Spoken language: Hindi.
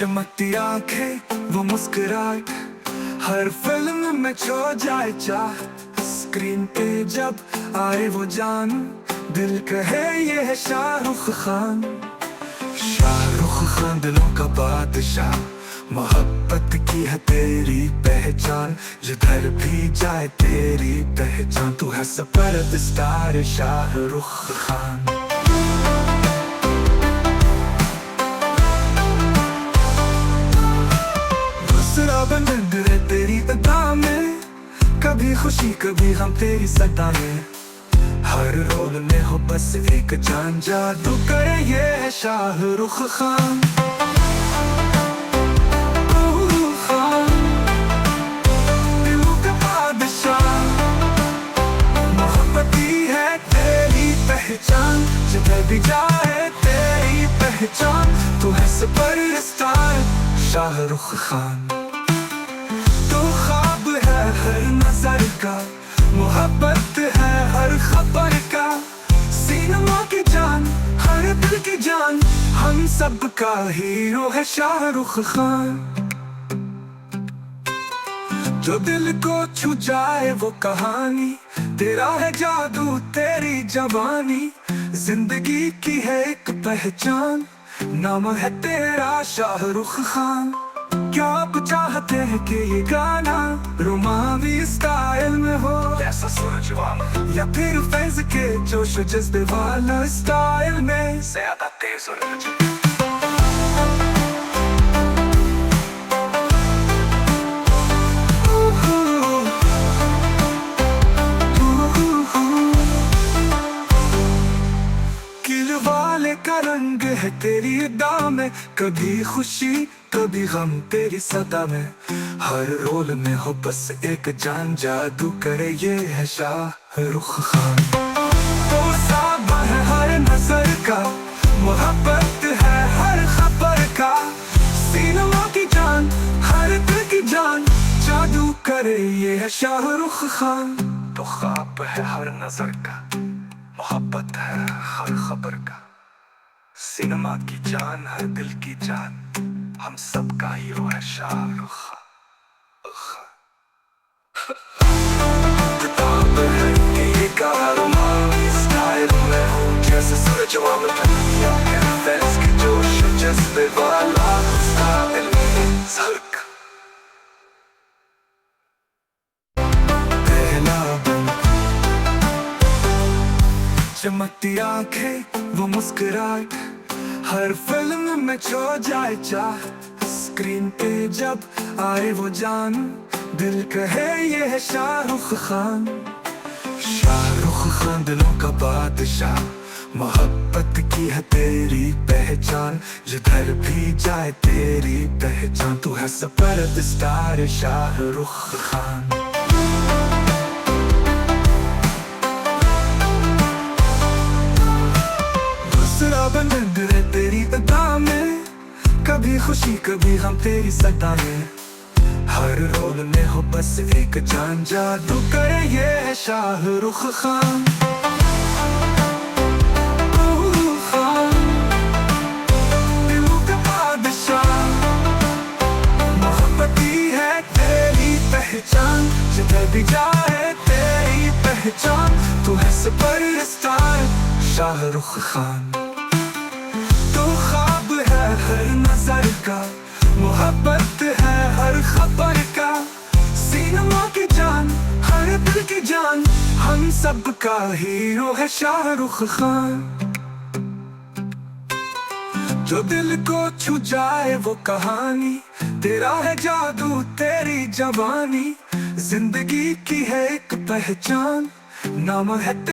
चमकती आंखें वो मुस्कुराहट, हर फिल्म में छो जाए चाह। स्क्रीन पे जब आए वो जान, दिल कहे ये है शाहरुख खान। शाहरुख खान दिलों का बादशाह, मोहब्बत की है तेरी पहचान। जिधर भी जाए तेरी पहचान, तू है सुपर स्टार शाहरुख खान। दूसरा बंधन है तेरी अदा में, कभी खुशी कभी गम तेरी सदा में। हर रोल में हो बस एक जान, जादू करे ये है शाहरुख खान। दिलों का बादशाह, मोहब्बती है तेरी पहचान। जिधर भी जाए तेरी पहचान, तू है सुपर स्टार शाहरुख खान। तो ख्वाब है हर नजर का, मोहब्बत है हर खबर का। सिनेमा की जान, हर दिल की जान, हम सब का हीरो है शाहरुख खान। जो दिल को छू जाए वो कहानी, तेरा है जादू तेरी जवानी। जिंदगी की है एक पहचान, नाम है तेरा शाहरुख खान। क्या आप चाहते हैं कि ये गाना रोमांवी स्टाइल में हो, ऐसा सूरज वाला, या फिर फैज के जोश जज्बे वाला स्टाइल में ज्यादा तेज और वाले का रंग है तेरी अदा में। कभी खुशी कभी गम तेरी सदा में। हर रोल में हो बस एक जान, जादू करे ये है शाहरुख खान। तो साबा है हर नजर का, मोहब्बत है हर खबर का। सिनेमा की जान, हर दिल की जान, जादू करे ये है शाहरुख खान। तो ख्वाब है हर नजर का, मोहब्बत है हर खबर का। सिनेमा की जान, हर दिल की जान, हम सब का हीरो है शाहरुख खान। किताब है कि ये गाना रोमांवी स्टाइल में हो, जैसे सूरज वाला, या फिर फैंस के जोश जज्बे वाला स्टाइल में। सड़क पहला बंद, चमकती आंखें वो मुस्कुराहट, हर फिल्म में छो जाए चाह। स्क्रीन पे जब आए वो जान, दिल कहे ये है शाहरुख खान। शाहरुख खान दिलों का बादशाह, मोहब्बत की है तेरी पहचान। जिधर भी जाए तेरी पहचान, तू है सुपर स्टार शाहरुख खान। दूसरा बंधन है तेरी अदा में, कभी खुशी कभी गम तेरी सदा में। हर रोल में हो बस एक जान, जादू करे ये है शाहरुख खान। दिलों का बादशाह, मोहब्बती है तेरी पहचान। जिधर भी जाए तेरी पहचान, तू है सुपर स्टार शाहरुख खान। तो ख्वाब है हर नजर का, मोहब्बत है हर खबर का। सिनेमा की जान, हर दिल की जान, हम सब का हीरो है शाहरुख खान। जो दिल को छू जाए वो कहानी, तेरा है जादू तेरी जवानी। जिंदगी की है एक पहचान, नाम है